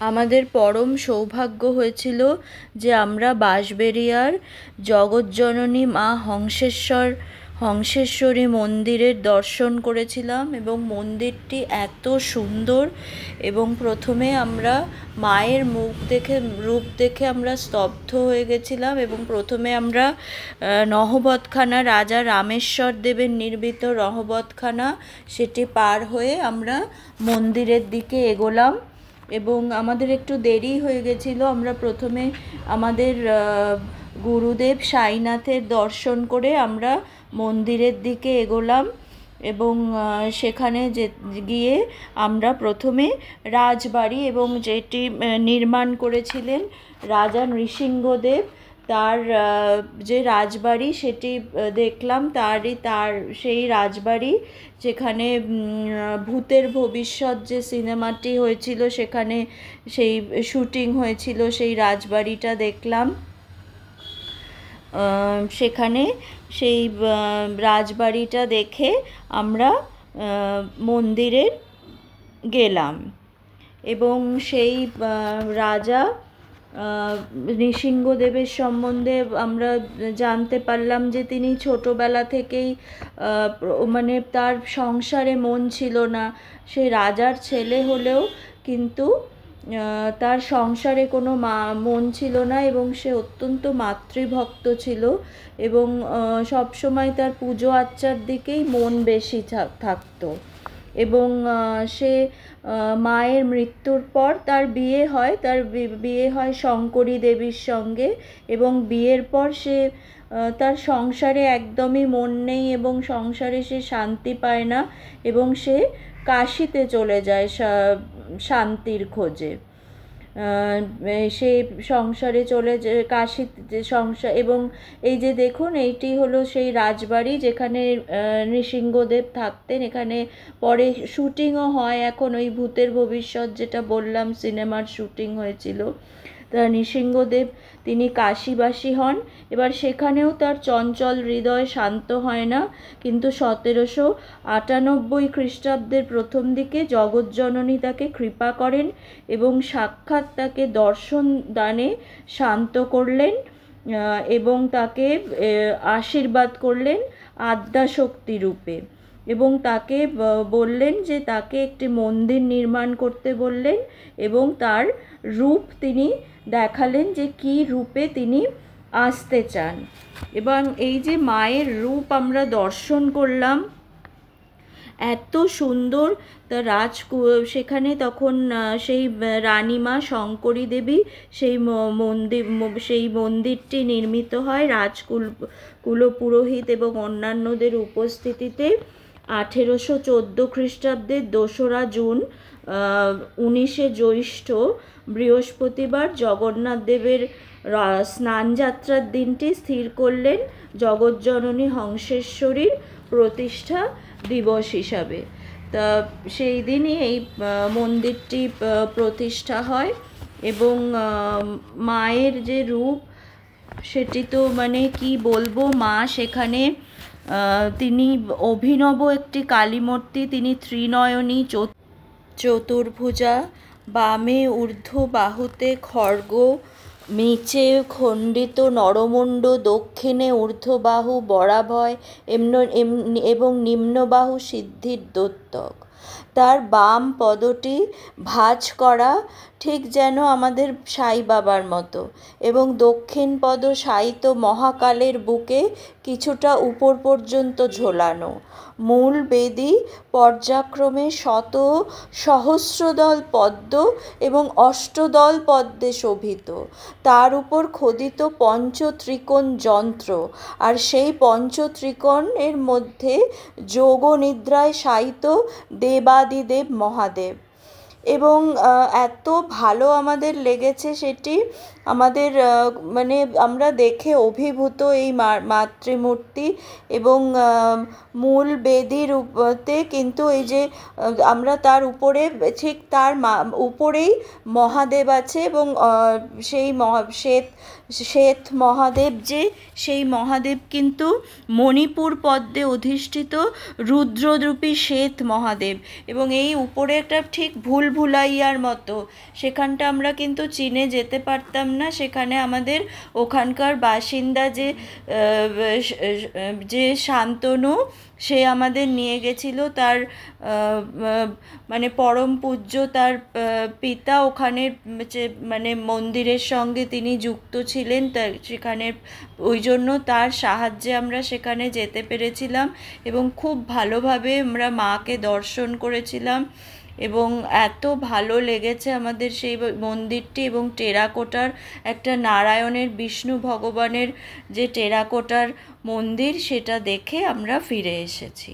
আমাদের পরম সৌভাগ্য হয়েছিল যে আমরা বাঁশবেড়িয়ার জগৎজননী মা হংসেশ্বরী মন্দিরের দর্শন করেছিলাম এবং মন্দিরটি এত সুন্দর এবং প্রথমে আমরা মায়ের রূপ দেখে আমরা স্তব্ধ হয়ে গেছিলাম এবং প্রথমে আমরা নহবতখানা রাজা রামেশ্বর দেবের নির্মিত নহবতখানা সেটি পার হয়ে আমরা মন্দিরের দিকে এগোলাম এবং আমাদের একটু দেরি হয়ে গেছিলো। আমরা প্রথমে আমাদের গুরুদেব সাইনাথের দর্শন করে আমরা মন্দিরের দিকে এগোলাম এবং সেখানে গিয়ে আমরা প্রথমে রাজবাড়ি এবং যেটি নির্মাণ করেছিলেন রাজা নৃসিংহদেব তার যে রাজবাড়ি সেটি দেখলাম। তার সেই রাজবাড়ি যেখানে ভূতের ভবিষ্যৎ যে সিনেমাটি হয়েছিল সেখানে সেই শুটিং হয়েছিল, সেই রাজবাড়িটা দেখলাম। সেখানে সেই রাজবাড়িটা দেখে আমরা মন্দিরে গেলাম এবং সেই রাজা নৃসিংহদেবের সম্বন্ধে আমরা জানতে পারলাম যে তিনি ছোটোবেলা থেকেই মানে তার সংসারে মন ছিল না। সে রাজার ছেলে হলেও কিন্তু তার সংসারে কোনো মন ছিল না এবং সে অত্যন্ত মাতৃভক্ত ছিল এবং সবসময় তার পুজো আর্চার দিকেই মন বেশি থাকতো এবং সে মায়ের মৃত্যুর পর তার বিয়ে হয় শঙ্করী দেবীর সঙ্গে এবং বিয়ের পর সে তার সংসারে একদমই মন নেই এবং সংসারে সে শান্তি পায় না এবং সে কাশিতে চলে যায় শান্তির খোঁজে। সে সংসারে চলে যায় কাশিতে সংসার এবং এই যে দেখুন এইটি হলো সেই রাজবাড়ি যেখানে নৃসিংহদেব থাকতেন। এখানে পরে শুটিংও হয়, এখন ওই ভূতের ভবিষ্যৎ যেটা বললাম সিনেমার শুটিং হয়েছিল। তা নৃসিংহদেব তিনি কাশীবাসী হন। এবার সেখানেও তার চঞ্চল হৃদয় শান্ত হয় না, কিন্তু 1798 খ্রিস্টাব্দের প্রথম দিকে জগৎজননী তাকে কৃপা করেন এবং সাক্ষাৎ তাকে দর্শন দানে শান্ত করলেন এবং তাকে আশীর্বাদ করলেন আদ্যাশক্তি রূপে এবং তাকে বললেন যে তাকে একটি মন্দির নির্মাণ করতে বললেন এবং তার রূপ তিনি দেখালেন যে কী রূপে তিনি আসতে চান। এবং এই যে মায়ের রূপ আমরা দর্শন করলাম এত সুন্দর, তা সেখানে তখন সেই রানীমা শঙ্করী দেবী সেই মন্দিরটি নির্মিত হয় কুলপুরোহিত এবং অন্যান্যদের উপস্থিতিতে 1814 খ্রিস্টাব্দের 2রা জুন 19শে জ্যৈষ্ঠ বৃহস্পতিবার জগন্নাথ দেবের স্নানযাত্রার দিনটি স্থির করলেন জগৎজননী হংসেশ্বরীর প্রতিষ্ঠা দিবস হিসাবে। তা সেই দিনই এই মন্দিরটি প্রতিষ্ঠা হয় এবং মায়ের যে রূপ সেটি তো মানে কি বলবো, মা সেখানে তিনি অভিনব একটি কালীমূর্তি, তিনি ত্রিনয়নী চতুর্ভুজা, বামে ঊর্ধ্ব বাহুতে খড়গ নিচে খণ্ডিত নরমুণ্ড, দক্ষিণে ঊর্ধ্ববাহু বরাভয় এবং নিম্নবাহু সিদ্ধির দ্যোতক। তার বাম পদটি ভাঁজ করা ঠিক যেন আমাদের সাই বাবার মতো এবং দক্ষিণ পদ শায়িত মহাকালের বুকে কিছুটা উপর পর্যন্ত ঝোলানো। মূল বেদি পর্যায়ক্রমে সহস্রদল পদ্ম এবং অষ্টদল পদ্মে শোভিত, তার উপর খোদিত পঞ্চত্রিকোণ যন্ত্র, আর সেই পঞ্চত্রিকোণের মধ্যে যোগ নিদ্রায় শায়িত দেবাদিদেব মহাদেব। এবং এত ভালো আমাদের লেগেছে সেটি, আমাদের মানে আমরা দেখে অভিভূত এই মাতৃমূর্তি এবং মূল বেদির উপরে কিন্তু এই যে আমরা তার উপরে ঠিক তার উপরেই মহাদেব আছে এবং সেই শ্বেত মহাদেব সেই মহাদেব কিন্তু মণিপুর পদ্মে অধিষ্ঠিত রুদ্ররূপী শ্বেত মহাদেব এবং এই উপরে একটা ঠিক ভুল ভুলাইয়ার মতো। সেখানটা আমরা কিন্তু চীনে যেতে পারতাম না, সেখানে আমাদের ওখানকার বাসিন্দা যে শান্তনু, সে আমাদের নিয়ে গেছিলো। তার মানে পরম পূজ্য তার পিতা ওখানে যে মানে মন্দিরের সঙ্গে তিনি যুক্ত ছিলেন, তার সেখানে ওই জন্য তার সাহায্যে আমরা সেখানে যেতে পেরেছিলাম এবং খুব ভালোভাবে আমরা মাকে দর্শন করেছিলাম এবং এত ভালো লেগেছে আমাদের সেই মন্দিরটি। এবং টেরাকোটার একটা নারায়ণের, বিষ্ণু ভগবানের যে টেরাকোটার মন্দির, সেটা দেখে আমরা ফিরে এসেছি।